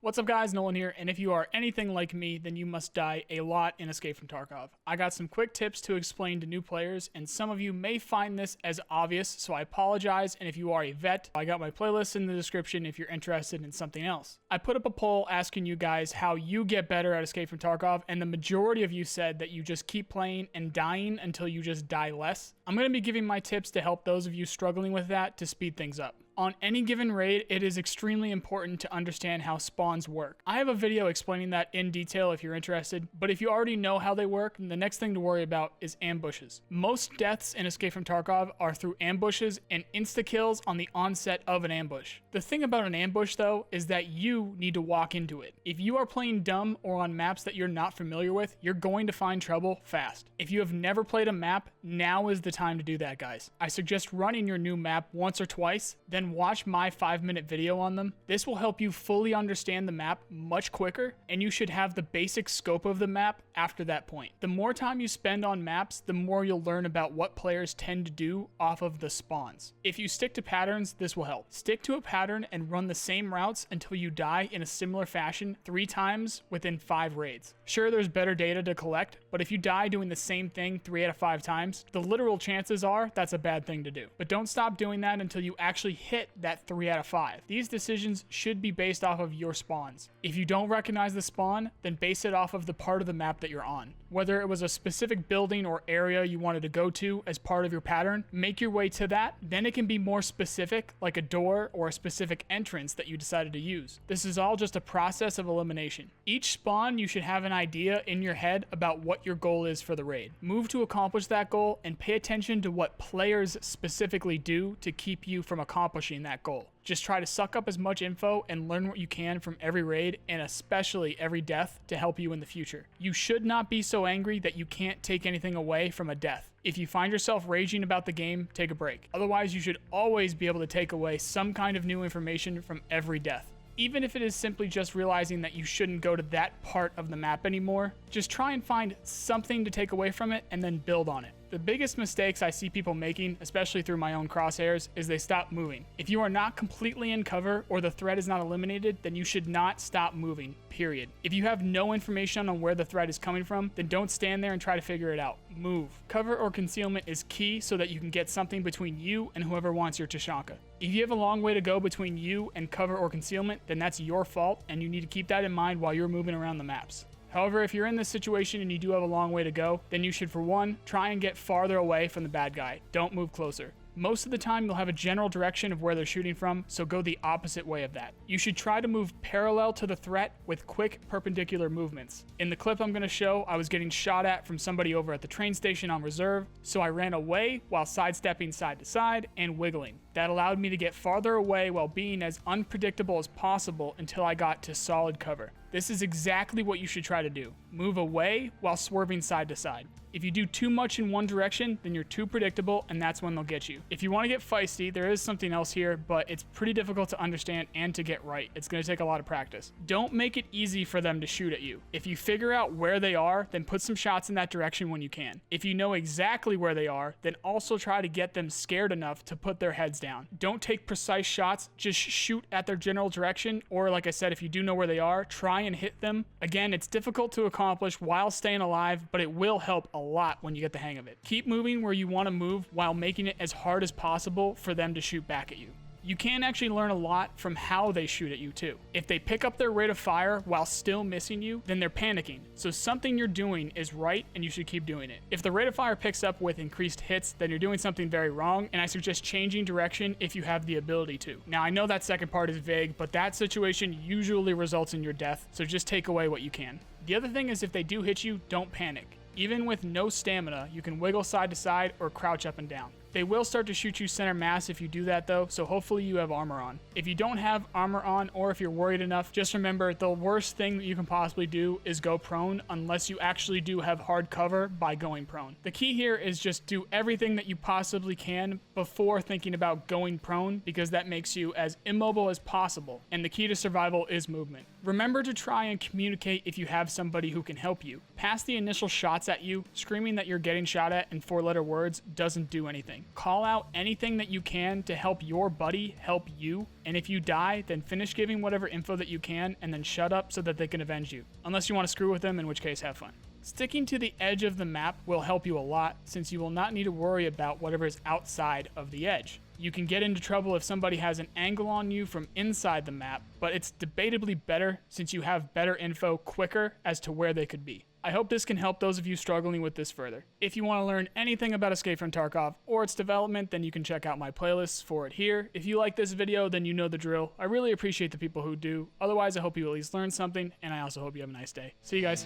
What's up guys, Nolan here, and if you are anything like me, then you must die a lot in Escape from Tarkov. I got some quick tips to explain to new players, and some of you may find this as obvious, so I apologize, and if you are a vet, I got my playlist in the description if you're interested in something else. I put up a poll asking you guys how you get better at Escape from Tarkov, and the majority of you said that you just keep playing and dying until you just die less. I'm going to be giving my tips to help those of you struggling with that to speed things up. On any given raid, it is extremely important to understand how spawns work. I have a video explaining that in detail if you're interested, but if you already know how they work, the next thing to worry about is ambushes. Most deaths in Escape from Tarkov are through ambushes and insta-kills on the onset of an ambush. The thing about an ambush though is that you need to walk into it. If you are playing dumb or on maps that you're not familiar with, you're going to find trouble fast. If you have never played a map, now is the time to do that, guys. I suggest running your new map once or twice, then watch my 5-minute video on them. This will help you fully understand the map much quicker, and you should have the basic scope of the map after that point. The more time you spend on maps, the more you'll learn about what players tend to do off of the spawns. If you stick to patterns, this will help. Stick to a pattern and run the same routes until you die in a similar fashion 3 times within 5 raids. Sure, there's better data to collect, but if you die doing the same thing 3 out of 5 times, the literal chances are that's a bad thing to do. But don't stop doing that until you actually hit that 3 out of 5. These decisions should be based off of your spawns. If you don't recognize the spawn, then base it off of the part of the map that you're on. Whether it was a specific building or area you wanted to go to as part of your pattern, make your way to that. Then it can be more specific, like a door or a specific entrance that you decided to use. This is all just a process of elimination. Each spawn, you should have an idea in your head about what your goal is for the raid. Move to accomplish that goal and pay attention to what players specifically do to keep you from accomplishing that goal. Just try to suck up as much info and learn what you can from every raid, and especially every death, to help you in the future. You should not be so angry that you can't take anything away from a death. If you find yourself raging about the game, take a break. Otherwise, you should always be able to take away some kind of new information from every death. Even if it is simply just realizing that you shouldn't go to that part of the map anymore, just try and find something to take away from it and then build on it. The biggest mistakes I see people making, especially through my own crosshairs, is they stop moving. If you are not completely in cover or the threat is not eliminated, then you should not stop moving, period. If you have no information on where the threat is coming from, then don't stand there and try to figure it out. Move. Cover or concealment is key so that you can get something between you and whoever wants your Tashanka. If you have a long way to go between you and cover or concealment, then that's your fault, and you need to keep that in mind while you're moving around the maps. However, if you're in this situation and you do have a long way to go, then you should, for one, try and get farther away from the bad guy. Don't move closer. Most of the time, you'll have a general direction of where they're shooting from, so go the opposite way of that. You should try to move parallel to the threat with quick perpendicular movements. In the clip I'm going to show, I was getting shot at from somebody over at the train station on reserve, so I ran away while sidestepping side to side and wiggling. That allowed me to get farther away while being as unpredictable as possible until I got to solid cover. This is exactly what you should try to do. Move away while swerving side to side. If you do too much in one direction, then you're too predictable, and that's when they'll get you. If you want to get feisty, there is something else here, but it's pretty difficult to understand and to get right. It's going to take a lot of practice. Don't make it easy for them to shoot at you. If you figure out where they are, then put some shots in that direction when you can. If you know exactly where they are, then also try to get them scared enough to put their heads down. Don't take precise shots, just shoot at their general direction, or like I said, if you do know where they are, try and hit them. Again, it's difficult to accomplish while staying alive, but it will help a lot when you get the hang of it. Keep moving where you want to move while making it as hard as possible for them to shoot back at you. You can actually learn a lot from how they shoot at you too. If they pick up their rate of fire while still missing you, then they're panicking. So something you're doing is right and you should keep doing it. If the rate of fire picks up with increased hits, then you're doing something very wrong, and I suggest changing direction if you have the ability to. Now I know that second part is vague, but that situation usually results in your death, so just take away what you can. The other thing is, if they do hit you, don't panic. Even with no stamina, you can wiggle side to side or crouch up and down. They will start to shoot you center mass if you do that though, so hopefully you have armor on. If you don't have armor on, or if you're worried enough, just remember the worst thing that you can possibly do is go prone, unless you actually do have hard cover by going prone. The key here is just do everything that you possibly can before thinking about going prone, because that makes you as immobile as possible, and the key to survival is movement. Remember to try and communicate if you have somebody who can help you. Past the initial shots at you, screaming that you're getting shot at in 4-letter words doesn't do anything. call out anything that you can to help your buddy help you. And if you die, then finish giving whatever info that you can and then shut up so that they can avenge you. Unless you want to screw with them, in which case have fun. Sticking to the edge of the map will help you a lot, since you will not need to worry about whatever is outside of the edge. You can get into trouble if somebody has an angle on you from inside the map, but it's debatably better since you have better info quicker as to where they could be. I hope this can help those of you struggling with this further. If you want to learn anything about Escape from Tarkov or its development, then you can check out my playlists for it here. If you like this video, then you know the drill. I really appreciate the people who do. Otherwise, I hope you at least learned something, and I also hope you have a nice day. See you guys.